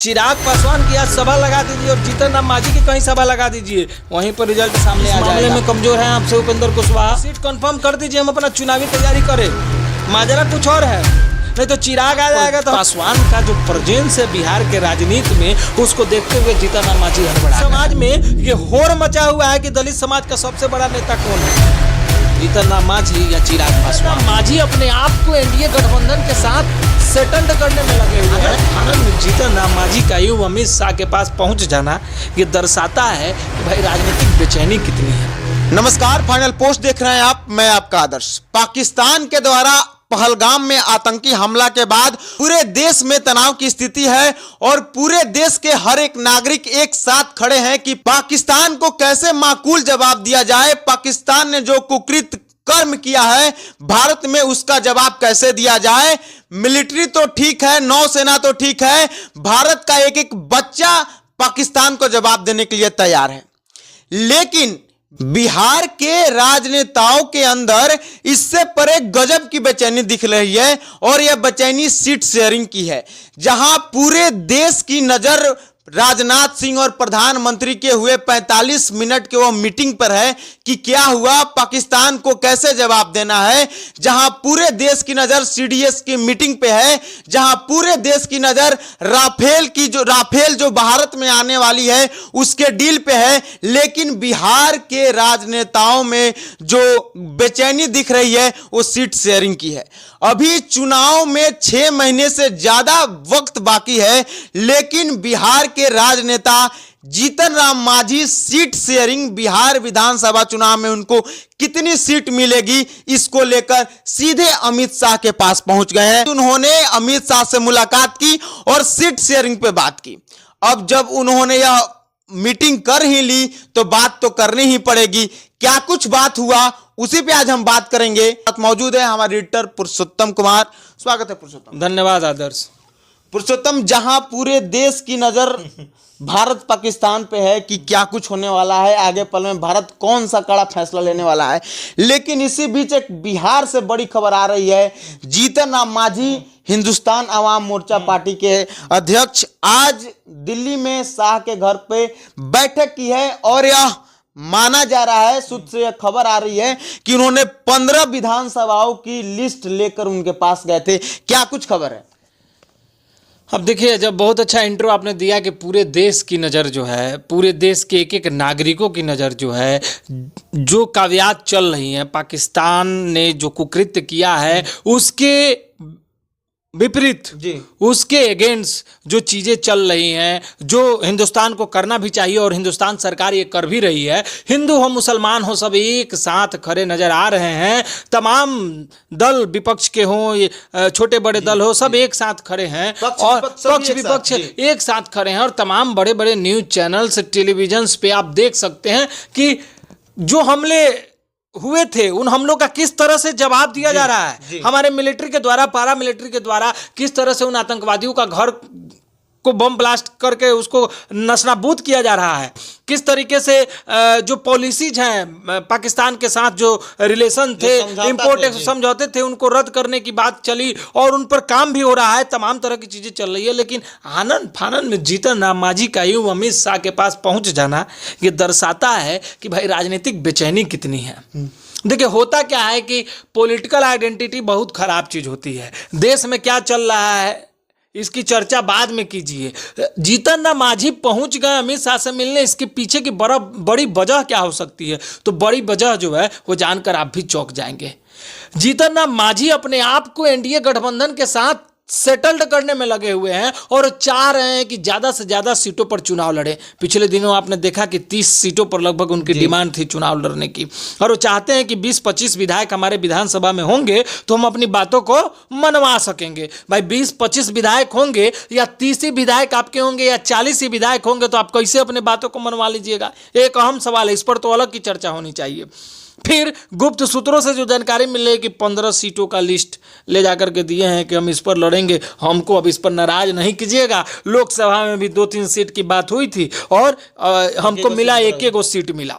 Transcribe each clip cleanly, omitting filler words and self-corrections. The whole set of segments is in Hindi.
चिराग पासवान की आज सभा लगा दीजिए और जीतन राम मांझी की कहीं सभा लगा दीजिए, वहीं पर रिजल्ट सामने आ जाएगा। मामले में कमजोर हैं आपसे उपेंद्र कुशवाहा, सीट कंफर्म कर दीजिए, हम अपना चुनावी तैयारी करें। माजरा कुछ और है, नहीं तो चिराग आ जाएगा। तो पासवान का जो प्रेजेंस है बिहार के राजनीति में, उसको देखते हुए जीतन राम मांझी हड़बड़ा। समाज में ये होड़ मचा हुआ है कि दलित समाज का सबसे बड़ा नेता कौन है, जीतन राम मांझी या चिराग पासवान। मांझी अपने आप को एनडीए गठबंधन के साथ सेटल्ड करने में लगे हुए हैं। जीतन राम मांझी का यूं अमित शाह के पास पहुंच जाना ये दर्शाता है कि भाई राजनीतिक बेचैनी कितनी है। नमस्कार, फाइनल पोस्ट देख रहे हैं आप, मैं आपका आदर्श। पाकिस्तान के द्वारा पहलगाम में आतंकी हमला के बाद पूरे देश में तनाव की स्थिति है और पूरे देश के हर एक नागरिक एक साथ खड़े हैं कि पाकिस्तान को कैसे माकूल जवाब दिया जाए। पाकिस्तान ने जो कुकृत्य कर्म किया है भारत में, उसका जवाब कैसे दिया जाए। मिलिट्री तो ठीक है, नौसेना तो ठीक है, भारत का एक एक बच्चा पाकिस्तान को जवाब देने के लिए तैयार है। लेकिन बिहार के राजनेताओं के अंदर इससे परे गजब की बेचैनी दिख रही है और यह बेचैनी सीट शेयरिंग की है, जहां पूरे देश की नजर राजनाथ सिंह और प्रधानमंत्री के हुए 45 मिनट के वो मीटिंग पर है कि क्या हुआ, पाकिस्तान को कैसे जवाब देना है। जहां पूरे देश की नजर सीडीएस की मीटिंग पे है, जहां पूरे देश की नजर राफेल जो भारत में आने वाली है उसके डील पे है। लेकिन बिहार के राजनेताओं में जो बेचैनी दिख रही है वो सीट शेयरिंग की है। अभी चुनाव में 6 महीने से ज्यादा वक्त बाकी है, लेकिन बिहार के राजनेता जीतन राम मांझी सीट शेयरिंग, बिहार विधानसभा चुनाव में उनको कितनी सीट मिलेगी, इसको लेकर सीधे अमित शाह के पास पहुंच गए हैं। उन्होंने अमित शाह से मुलाकात की और सीट शेयरिंग पे बात की। अब जब उन्होंने यह मीटिंग कर ही ली तो बात तो करनी ही पड़ेगी। क्या कुछ बात हुआ उसी पे आज हम बात करेंगे। मौजूद है हमारे एडिटर पुरुषोत्तम कुमार। स्वागत है पुरुषोत्तम। धन्यवाद आदर्श। पुरुषोत्तम, जहां पूरे देश की नजर भारत पाकिस्तान पे है कि क्या कुछ होने वाला है, आगे पल में भारत कौन सा कड़ा फैसला लेने वाला है, लेकिन इसी बीच एक बिहार से बड़ी खबर आ रही है। जीतन राम मांझी हिंदुस्तान आवाम मोर्चा पार्टी के अध्यक्ष आज दिल्ली में शाह के घर पे बैठक की है और यह माना जा रहा है, सूत्र से यह खबर आ रही है कि उन्होंने 15 विधानसभाओं की लिस्ट लेकर उनके पास गए थे। क्या कुछ खबर है? अब देखिए, जब बहुत अच्छा इंट्रो आपने दिया कि पूरे देश की नज़र जो है, पूरे देश के एक एक नागरिकों की नज़र जो है, जो कावियात चल रही हैं, पाकिस्तान ने जो कुकृत्य किया है उसके विपरीत, उसके अगेंस्ट जो चीज़ें चल रही हैं, जो हिंदुस्तान को करना भी चाहिए और हिंदुस्तान सरकार ये कर भी रही है। हिंदू हो मुसलमान हो सब एक साथ खड़े नज़र आ रहे हैं। तमाम दल विपक्ष के हों, छोटे बड़े दल हो, सब एक साथ खड़े हैं और पक्ष विपक्ष एक साथ खड़े हैं। और तमाम बड़े बड़े न्यूज़ चैनल्स, टेलीविजन पे आप देख सकते हैं कि जो हमले हुए थे उन हमलों का किस तरह से जवाब दिया जा रहा है। हमारे मिलिट्री के द्वारा, पारा मिलिट्री के द्वारा किस तरह से उन आतंकवादियों का घर को बम ब्लास्ट करके उसको नस्तानाबूद किया जा रहा है। किस तरीके से जो पॉलिसीज हैं पाकिस्तान के साथ, जो रिलेशन थे, इंपोर्ट समझौते थे, उनको रद्द करने की बात चली और उन पर काम भी हो रहा है। तमाम तरह की चीज़ें चल रही है। लेकिन आनंद फानंद में जीतन राम मांझी का यूं अमित शाह के पास पहुंच जाना ये दर्शाता है कि भाई राजनीतिक बेचैनी कितनी है। देखिए, होता क्या है कि पॉलिटिकल आइडेंटिटी बहुत खराब चीज़ होती है। देश में क्या चल रहा है इसकी चर्चा बाद में कीजिए। जीतन राम मांझी पहुंच गए अमित शाह से मिलने, इसके पीछे की बड़ी वजह क्या हो सकती है? तो बड़ी वजह जो है वो जानकर आप भी चौंक जाएंगे। जीतन राम मांझी अपने आप को एनडीए गठबंधन के साथ सेटल्ड करने में लगे हुए हैं और चाह रहे हैं कि ज़्यादा से ज़्यादा सीटों पर चुनाव लड़े। पिछले दिनों आपने देखा कि 30 सीटों पर लगभग उनकी डिमांड थी चुनाव लड़ने की, और वो चाहते हैं कि 20-25 विधायक हमारे विधानसभा में होंगे तो हम अपनी बातों को मनवा सकेंगे। भाई 20-25 विधायक होंगे या 30 ही विधायक आपके होंगे या 40 ही विधायक होंगे तो आप कैसे अपने बातों को मनवा लीजिएगा? एक अहम सवाल है, इस पर तो अलग की चर्चा होनी चाहिए। फिर गुप्त सूत्रों से जो जानकारी मिल रही है कि 15 सीटों का लिस्ट ले जाकर के दिए हैं कि हम इस पर लड़ेंगे, हमको अब इस पर नाराज नहीं कीजिएगा। लोकसभा में भी 2-3 सीट की बात हुई थी और हमको मिला एक सीट मिला।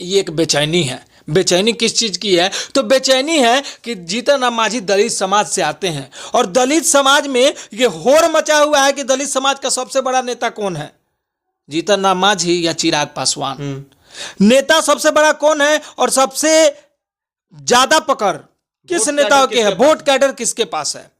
ये एक बेचैनी है। बेचैनी किस चीज की है? तो बेचैनी है कि जीतन राम मांझी दलित समाज से आते हैं और दलित समाज में ये होड़ मचा हुआ है कि दलित समाज का सबसे बड़ा नेता कौन है, जीतन राम मांझी या चिराग पासवान। नेता सबसे बड़ा कौन है और सबसे ज्यादा पकड़ किस नेताओं के है, वोट कैडर किसके पास है।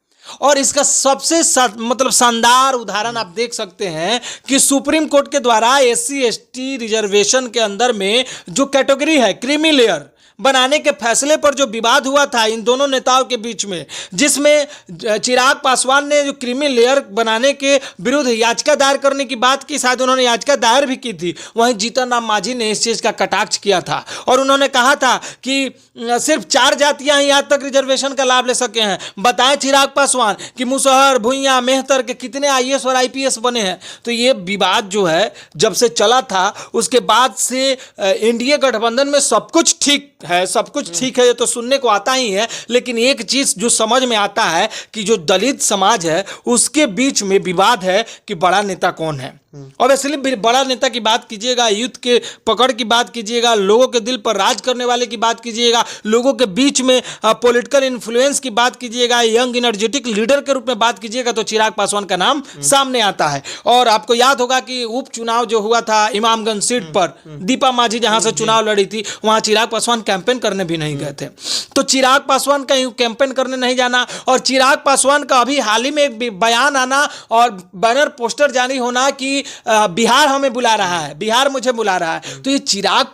और इसका सबसे मतलब शानदार उदाहरण आप देख सकते हैं कि सुप्रीम कोर्ट के द्वारा एससी एसटी रिजर्वेशन के अंदर में जो कैटेगरी है क्रीमी लेयर बनाने के फैसले पर जो विवाद हुआ था इन दोनों नेताओं के बीच में, जिसमें चिराग पासवान ने जो क्रीमी लेयर बनाने के विरुद्ध याचिका दायर करने की बात की, शायद उन्होंने याचिका दायर भी की थी, वहीं जीतन राम मांझी ने इस चीज़ का कटाक्ष किया था और उन्होंने कहा था कि सिर्फ 4 जातियां ही आज तक रिजर्वेशन का लाभ ले सके हैं। बताएं चिराग पासवान कि मुसहर, भुइयां, मेहतर के कितने IAS और IPS बने हैं। तो ये विवाद जो है जब से चला था उसके बाद से एनडीए गठबंधन में सब कुछ ठीक है, सब कुछ ठीक है, ये तो सुनने को आता ही है। लेकिन एक चीज जो समझ में आता है कि जो दलित समाज है उसके बीच में विवाद है कि बड़ा नेता कौन है। और इसलिए बड़ा नेता की बात कीजिएगा, यूथ के पकड़ की बात कीजिएगा, लोगों के दिल पर राज करने वाले की बात कीजिएगा, लोगों के बीच में पॉलिटिकल इन्फ्लुएंस की बात कीजिएगा, यंग एनर्जेटिक लीडर के रूप में बात कीजिएगा तो चिराग पासवान का नाम सामने आता है। और आपको याद होगा कि उपचुनाव जो हुआ था इमामगंज सीट पर, दीपा मांझी जहां से चुनाव लड़ी थी, वहां चिराग पासवान कैंपेन करने भी नहीं गए थे। तो चिराग पासवान कहीं कैंपेन करने नहीं जाना और चिराग पासवान का अभी हाल ही में एक बयान आना और बैनर पोस्टर जारी होना कि बिहार हमें बुला रहा है, बिहार मुझे बुला रहा है। तो ये चिराग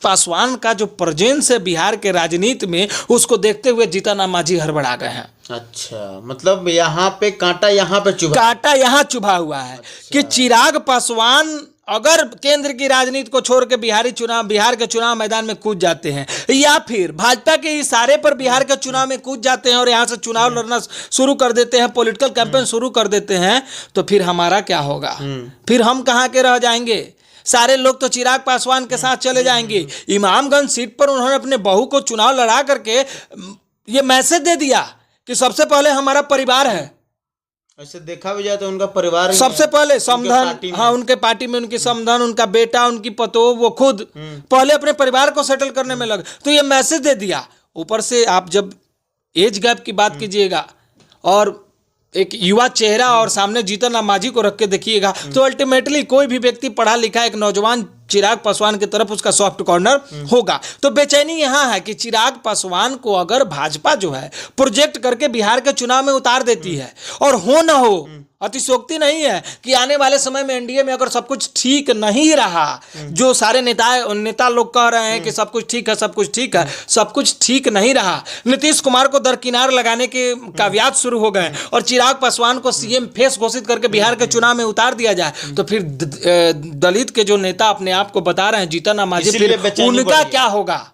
पासवान का जो प्रेजेंस है बिहार के राजनीति में, उसको देखते हुए जीतन राम मांझी हड़बड़ा गए हैं। अच्छा, मतलब यहाँ पे कांटा यहाँ पे चुभा, कांटा यहाँ चुभा हुआ है। अच्छा। कि चिराग पासवान अगर केंद्र की राजनीति को छोड़ के बिहार के चुनाव मैदान में कूद जाते हैं या फिर भाजपा के इशारे पर बिहार के चुनाव में कूद जाते हैं और यहां से चुनाव लड़ना शुरू कर देते हैं, पॉलिटिकल कैंपेन शुरू कर देते हैं, तो फिर हमारा क्या होगा? फिर हम कहां के रह जाएंगे? सारे लोग तो चिराग पासवान के साथ चले जाएंगे। इमामगंज सीट पर उन्होंने अपने बहू को चुनाव लड़ा करके ये मैसेज दे दिया कि सबसे पहले हमारा परिवार है। ऐसे देखा भी जाए तो उनका परिवार सबसे पहले समधन, हाँ उनके पार्टी में उनकी समधन, उनका बेटा, उनकी पतोह, वो खुद पहले अपने परिवार को सेटल करने में लगे। तो ये मैसेज दे दिया। ऊपर से आप जब एज गैप की बात कीजिएगा और एक युवा चेहरा और सामने जीतन राम मांझी को रख के देखिएगा तो अल्टीमेटली कोई भी व्यक्ति पढ़ा लिखा एक नौजवान चिराग पासवान की तरफ उसका सॉफ्ट कॉर्नर होगा। तो बेचैनी यहां है कि चिराग पासवान को अगर भाजपा जो है प्रोजेक्ट करके बिहार के चुनाव में उतार देती है और हो ना हो, अतिशोक्ति नहीं है कि आने वाले समय में एनडीए में अगर सब कुछ ठीक नहीं रहा, जो सारे नेता लोग कह रहे हैं कि सब कुछ ठीक है, सब कुछ ठीक है, सब कुछ ठीक नहीं रहा, नीतीश कुमार को दरकिनार लगाने के काव्यात शुरू हो गए और चिराग पासवान को सीएम फेस घोषित करके बिहार के चुनाव में उतार दिया जाए, तो फिर दलित के जो नेता अपने आप को बता रहे हैं जीतन राम मांझी, फिर उनका क्या होगा?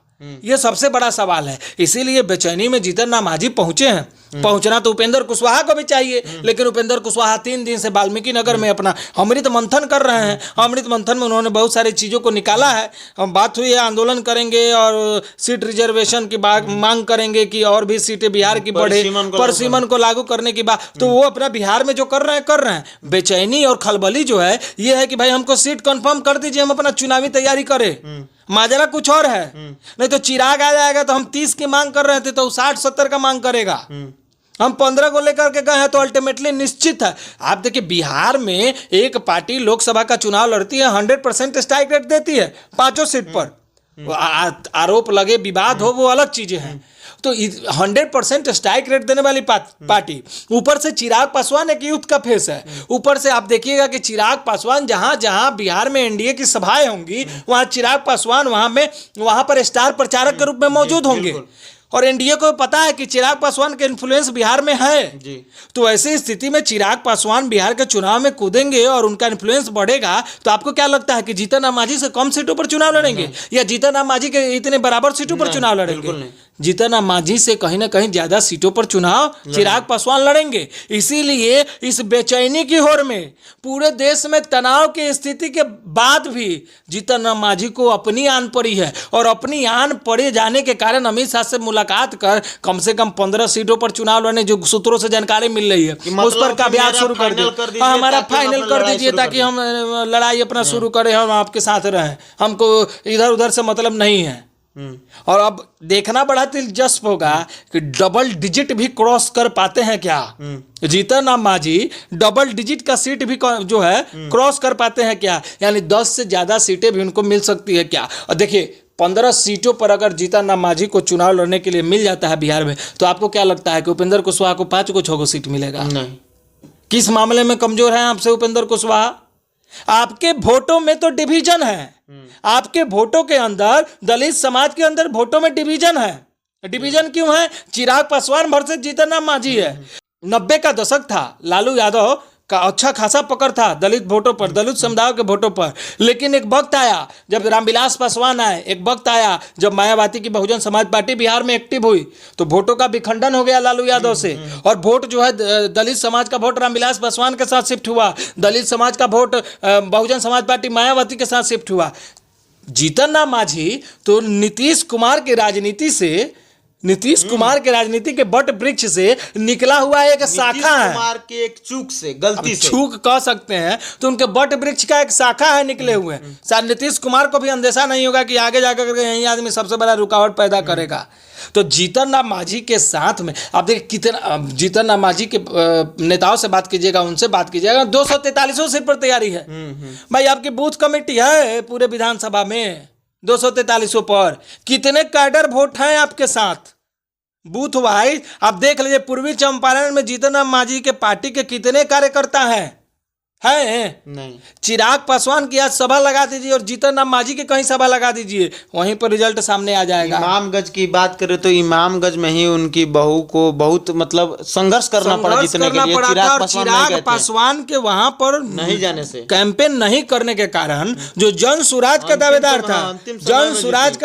ये सबसे बड़ा सवाल है। इसीलिए बेचैनी में जीतन राम मांझी पहुंचे हैं। पहुंचना तो उपेंद्र कुशवाहा को भी चाहिए, लेकिन उपेंद्र कुशवाहा 3 दिन से वाल्मीकि नगर में अपना अमृत मंथन कर रहे हैं। अमृत मंथन में उन्होंने बहुत सारी चीज़ों को निकाला है। हम बात हुई है आंदोलन करेंगे और सीट रिजर्वेशन की मांग करेंगे कि और भी सीटें बिहार की बढ़े, परसीमन को लागू करने की बात। तो वो अपना बिहार में जो कर रहे हैं। बेचैनी और खलबली जो है ये है कि भाई हमको सीट कंफर्म कर दीजिए, हम अपना चुनावी तैयारी करें। माजरा कुछ और है। नहीं तो चिराग आ जाएगा तो हम 30 की मांग कर रहे थे तो 60-70 का मांग करेगा। हम 15 को लेकर के गए हैं तो अल्टीमेटली निश्चित है। आप देखिए बिहार में एक पार्टी लोकसभा का चुनाव लड़ती है, 100% स्ट्राइक रेट देती है 5 सीट पर। आरोप लगे, विवाद हो, वो अलग चीजें हैं। तो 100% स्ट्राइक रेट देने वाली पार्टी, ऊपर से चिराग पासवान एक यूथ का फेस है। ऊपर से आप देखिएगा कि चिराग पासवान जहां जहां बिहार में एनडीए की सभाएं होंगी वहां चिराग पासवान वहां पर स्टार प्रचारक के रूप में मौजूद होंगे। और एनडीए को पता है कि चिराग पासवान का इन्फ्लुएंस बिहार में है जी। तो ऐसी स्थिति में चिराग पासवान बिहार के चुनाव में कूदेंगे और उनका इन्फ्लुएंस बढ़ेगा। तो आपको क्या लगता है कि जीतन राम मांझी से कम सीटों पर चुनाव लड़ेंगे या जीतन राम मांझी के इतने बराबर सीटों पर चुनाव लड़ेंगे? जीतन राम मांझी से कहीं ना कहीं ज्यादा सीटों पर चुनाव चिराग पासवान लड़ेंगे। इसीलिए इस बेचैनी की होड़ में पूरे देश में तनाव की स्थिति के बाद भी जीतन राम मांझी को अपनी आन पड़ी है और अपनी आन पड़े जाने के कारण अमित शाह से मुलाकात कर कम से कम 15 सीटों पर चुनाव लड़ने, जो सूत्रों से जानकारी मिल रही है, उस पर काव्यात शुरू कर दीजिए। हमारा फाइनल कर दीजिए ताकि हम लड़ाई अपना शुरू करें, हम आपके साथ रहें, हमको इधर उधर से मतलब नहीं है। और अब देखना बड़ा दिलचस्प होगा कि डबल डिजिट भी क्रॉस कर पाते हैं क्या। जीतन राम मांझी डबल डिजिट का सीट भी जो है क्रॉस कर पाते हैं क्या, यानी 10 से ज्यादा सीटें भी उनको मिल सकती है क्या। और देखिए 15 सीटों पर अगर जीतन राम मांझी को चुनाव लड़ने के लिए मिल जाता है बिहार में, तो आपको क्या लगता है कि उपेंद्र कुशवाहा को 5 को 6 को सीट मिलेगा? नहीं। किस मामले में कमजोर है आपसे उपेंद्र कुशवाहा? आपके वोटों में तो डिवीजन है, आपके वोटों के अंदर, दलित समाज के अंदर वोटों में डिवीजन है। डिवीजन क्यों है? चिराग पासवान वर्सेस जीतन राम मांझी है। 90 का दशक था, लालू यादव का अच्छा खासा पकड़ था दलित वोटों पर, दलित समुदाय के वोटों पर, लेकिन एक वक्त आया जब रामविलास पासवान आए, एक वक्त आया जब मायावती की बहुजन समाज पार्टी बिहार में एक्टिव हुई, तो वोटों का विखंडन हो गया लालू यादव से, और वोट जो है दलित समाज का वोट रामविलास पासवान के साथ शिफ्ट हुआ, दलित समाज का वोट बहुजन समाज पार्टी मायावती के साथ शिफ्ट हुआ। जीतन राम मांझी तो नीतीश कुमार की राजनीति के बट वृक्ष से निकला हुआ एक शाखा है। कुमार के एक चूक से, गलती से चूक कह सकते हैं, तो उनके बट वृक्ष का एक शाखा है निकले हुए। शायद नीतीश कुमार को भी अंदेशा नहीं होगा कि आगे जाकर यही आदमी सबसे बड़ा रुकावट पैदा करेगा। तो जीतन राम मांझी के साथ में आप देखिए कितना, जीतन राम मांझी के नेताओं से बात कीजिएगा, उनसे बात कीजिएगा, 243 सीट पर तैयारी है। भाई आपकी बूथ कमेटी है पूरे विधानसभा में 243 पर, कितने कैडर वोट हैं आपके साथ बूथ वाइज? आप देख लीजिए पूर्वी चंपारण में जीतन राम मांझी के पार्टी के कितने कार्यकर्ता हैं? नहीं। चिराग पासवान की आज सभा लगा दीजिए और जीतन राम मांझी की कहीं सभा लगा दीजिए, वहीं पर रिजल्ट सामने आ जाएगा। इमामगंज की बात करें तो इमामगंज में ही उनकी बहू को बहुत मतलब संघर्ष करना पड़ा जीतने के लिए। चिराग पासवान के वहां पर नहीं जाने से, कैंपेन नहीं करने के कारण, जो जन सुराज का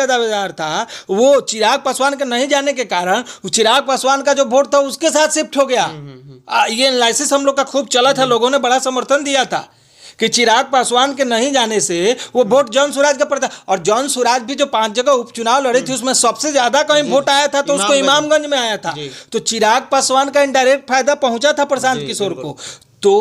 दावेदार था, वो चिराग पासवान के नहीं जाने के कारण चिराग पासवान का जो वोट था उसके साथ शिफ्ट हो गया। ये एनालिसिस हम लोग का खूब चला था, लोगों ने बड़ा समर्थन दिया था कि चिराग पासवान के नहीं जाने से वो वोट जॉन सुराज का पड़ता। और जॉन सुराज भी जो 5 जगह उपचुनाव लड़े थे उसमें सबसे ज्यादा कहीं वोट आया था तो उसको इमामगंज में आया था। तो चिराग पासवान का इनडायरेक्ट फायदा पहुंचा था प्रशांत किशोर को। तो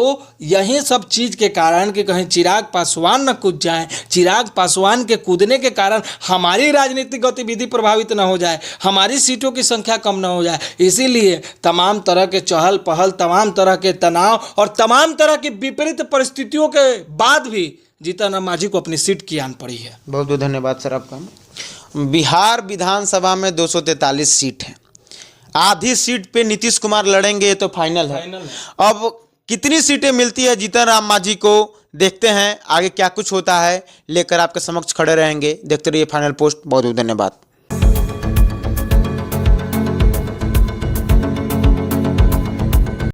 यही सब चीज के कारण कि कहीं चिराग पासवान न कूद जाए, चिराग पासवान के कूदने के कारण हमारी राजनीतिक गतिविधि प्रभावित न हो जाए, हमारी सीटों की संख्या कम न हो जाए, इसीलिए तमाम तरह के चहल पहल, तमाम तरह के तनाव और तमाम तरह की विपरीत परिस्थितियों के बाद भी जीतन राम मांझी को अपनी सीट की आन पड़ी है। बहुत बहुत धन्यवाद सर आपका। बिहार विधानसभा में 243 सीट है, आधी सीट पे नीतीश कुमार लड़ेंगे तो फाइनल है। अब कितनी सीटें मिलती है जीतन राम मांझी को, देखते हैं आगे क्या कुछ होता है, लेकर आपके समक्ष खड़े रहेंगे। देखते रहिए फाइनल पोस्ट। बहुत बहुत धन्यवाद।